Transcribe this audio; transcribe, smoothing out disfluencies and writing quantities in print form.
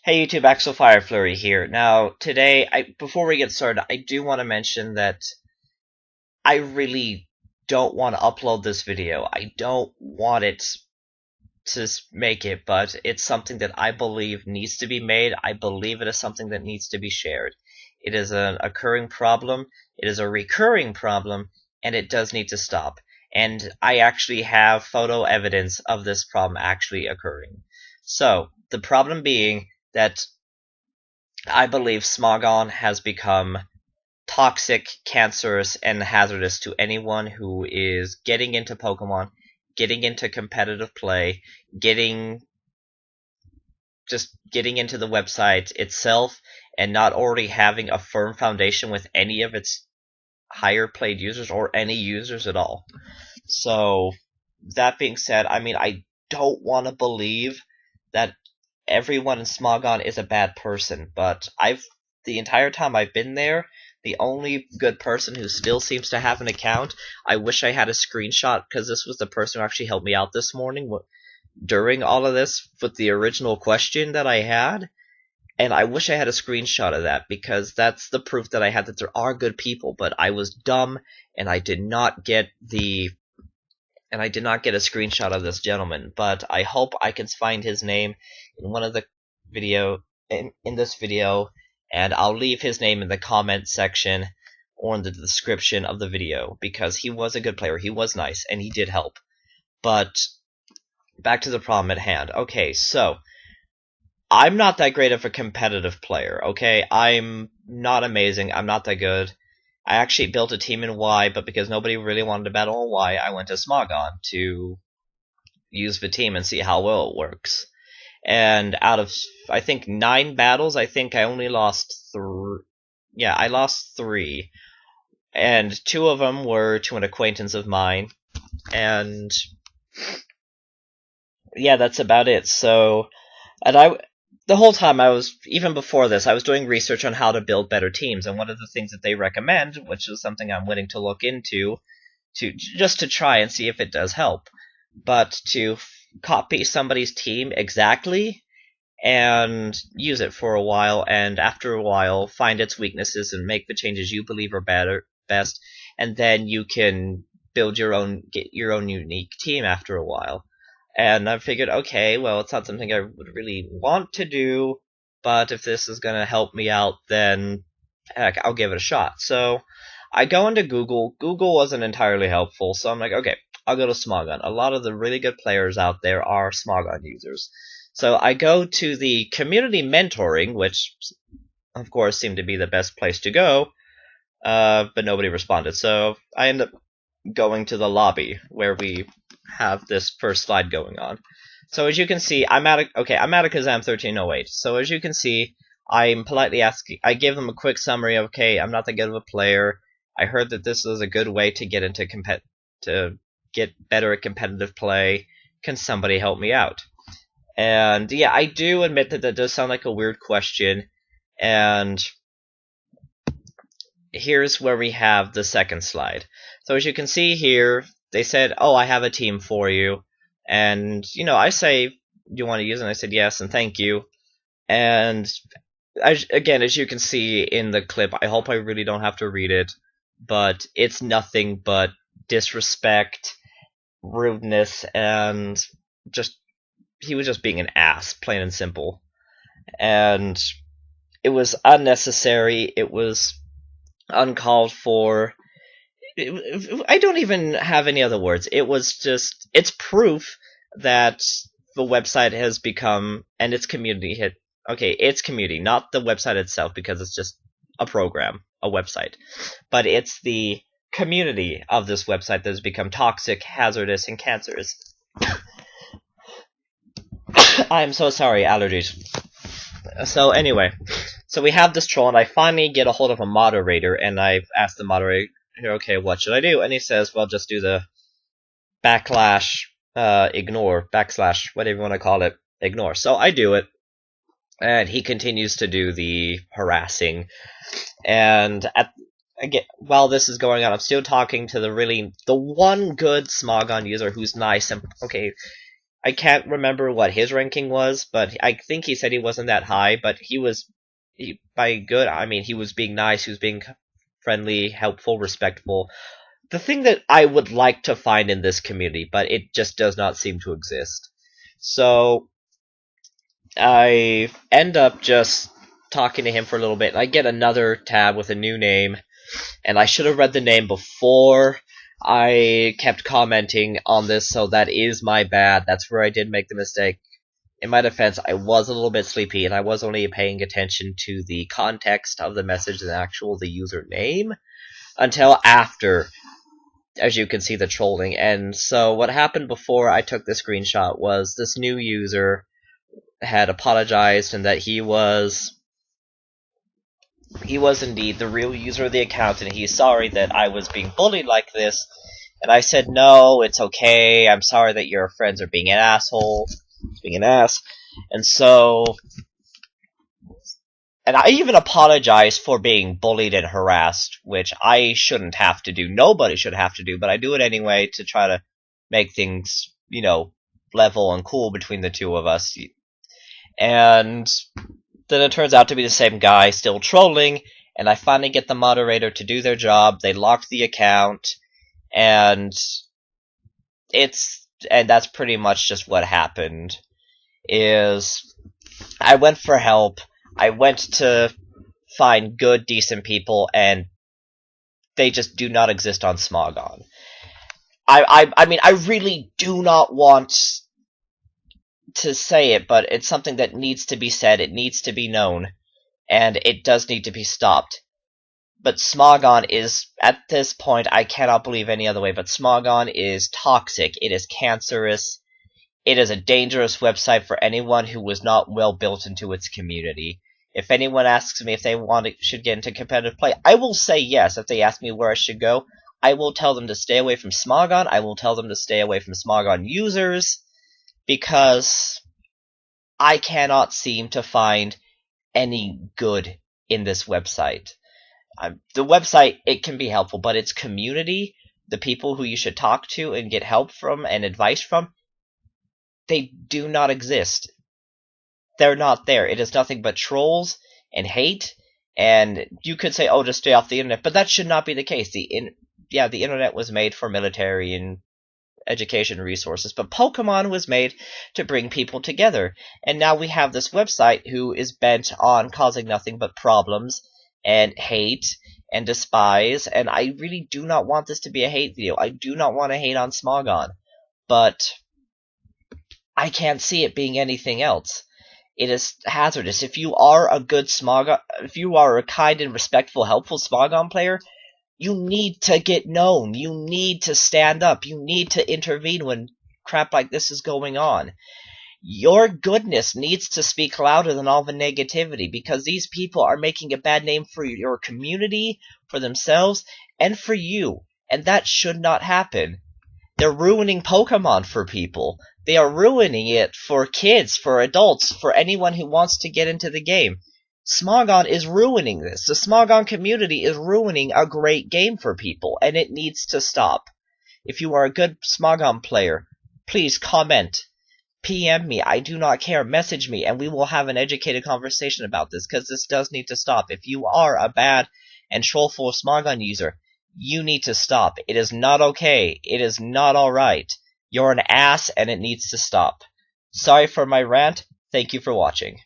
Hey YouTube, Axel Fireflurry here. Now, today, before we get started, I do want to mention that I really don't want to upload this video. I don't want it to make it, but it's something that I believe needs to be made. I believe it is something that needs to be shared. It is an occurring problem, it is a recurring problem, and it does need to stop. And I actually have photo evidence of this problem actually occurring. So, the problem being that I believe Smogon has become toxic, cancerous, and hazardous to anyone who is getting into Pokemon, getting into competitive play, getting into the website itself, and not already having a firm foundation with any of its higher played users or any users at all. So, that being said, I don't want to believe that everyone in Smogon is a bad person, but the entire time I've been there, the only good person who still seems to have an account, I wish I had a screenshot, because this was the person who actually helped me out this morning during all of this with the original question that I had, and I wish I had a screenshot of that, because that's the proof that I had that there are good people, but I was dumb, and I did not get a screenshot of this gentleman, but I hope I can find his name in one of the in this video, and I'll leave his name in the comment section or in the description of the video, because he was a good player, he was nice, and he did help. But back to the problem at hand. Okay, so I'm not that great of a competitive player, okay? I'm not amazing, I'm not that good. I actually built a team in Y, but because nobody really wanted to battle on Y, I went to Smogon to use the team and see how well it works. And out of, I think, 9 battles, I think I only lost 3. Yeah, I lost 3. And 2 of them were to an acquaintance of mine. And yeah, that's about it. So, the whole time even before this, I was doing research on how to build better teams, and one of the things that they recommend, which is something I'm willing to look into, just to try and see if it does help, but to copy somebody's team exactly and use it for a while, and after a while find its weaknesses and make the changes you believe are best, and then you can get your own unique team after a while. And I figured, okay, well, it's not something I would really want to do, but if this is going to help me out, then heck, I'll give it a shot. So I go into Google. Google wasn't entirely helpful, so I'm like, okay, I'll go to Smogon. A lot of the really good players out there are Smogon users. So I go to the community mentoring, which, of course, seemed to be the best place to go, but nobody responded. So I end up going to the lobby, where we have this first slide going on. So as you can see, I'm at Kazam 1308. So as you can see, I'm politely asking, I give them a quick summary of, okay, I'm not that good of a player. I heard that this is a good way to get into to get better at competitive play. Can somebody help me out? And yeah, I do admit that that does sound like a weird question. And here's where we have the second slide. So as you can see here, they said, oh, I have a team for you. And, I say, do you want to use it? And I said, yes, and thank you. And, again, as you can see in the clip, I hope I really don't have to read it, but it's nothing but disrespect, rudeness, and he was just being an ass, plain and simple. And it was unnecessary, it was uncalled for. I don't even have any other words. It's proof that the website has become, and its community its community, not the website itself, because it's just a program, a website. But it's the community of this website that has become toxic, hazardous, and cancerous. I'm so sorry, allergies. So anyway, so we have this troll, and I finally get a hold of a moderator, and I've asked the moderator, okay, what should I do? And he says, well, just do the ignore, whatever you want to call it, ignore. So I do it, and he continues to do the harassing. And again, while this is going on, I'm still talking to the one good Smogon user who's nice, and okay, I can't remember what his ranking was, but I think he said he wasn't that high, but by good, I mean, he was being nice, he was being friendly, helpful, respectful. The thing that I would like to find in this community, but it just does not seem to exist. So, I end up just talking to him for a little bit, and I get another tab with a new name, and I should have read the name before I kept commenting on this, so that is my bad. That's where I did make the mistake. In my defense, I was a little bit sleepy, and I was only paying attention to the context of the message and the username until after, as you can see, the trolling. And so what happened before I took the screenshot was this new user had apologized and that he was indeed the real user of the account, and he's sorry that I was being bullied like this. And I said, no, it's okay. I'm sorry that your friends are being an asshole, being an ass. And so, and I even apologized for being bullied and harassed, which I shouldn't have to do. Nobody should have to do, but I do it anyway to try to make things, level and cool between the two of us. And then it turns out to be the same guy still trolling, and I finally get the moderator to do their job. They locked the account, and that's pretty much just what happened. Is I went for help. I went to find good, decent people, and they just do not exist on Smogon. I mean, I really do not want to say it, but it's something that needs to be said. It needs to be known, and it does need to be stopped. But Smogon is, at this point, I cannot believe any other way, but Smogon is toxic. It is cancerous. It is a dangerous website for anyone who was not well built into its community. If anyone asks me if they should get into competitive play, I will say yes. If they ask me where I should go, I will tell them to stay away from Smogon. I will tell them to stay away from Smogon users, because I cannot seem to find any good in this website. The website, it can be helpful, but its community, the people who you should talk to and get help from and advice from, they do not exist. They're not there. It is nothing but trolls and hate, and you could say, oh, just stay off the internet, but that should not be the case. The internet was made for military and education resources, but Pokemon was made to bring people together, and now we have this website who is bent on causing nothing but problems and hate and despise, and I really do not want this to be a hate video. I do not want to hate on Smogon, but I can't see it being anything else. It is hazardous. If you are a good Smogon, if you are a kind and respectful, helpful Smogon player, you need to get known. You need to stand up. You need to intervene when crap like this is going on. Your goodness needs to speak louder than all the negativity, because these people are making a bad name for your community, for themselves, and for you. And that should not happen. They're ruining Pokemon for people. They are ruining it for kids, for adults, for anyone who wants to get into the game. Smogon is ruining this. The Smogon community is ruining a great game for people, and it needs to stop. If you are a good Smogon player, please comment. PM me, I do not care, message me, and we will have an educated conversation about this, because this does need to stop. If you are a bad and trollful Smogon user, you need to stop. It is not okay. It is not alright. You're an ass, and it needs to stop. Sorry for my rant. Thank you for watching.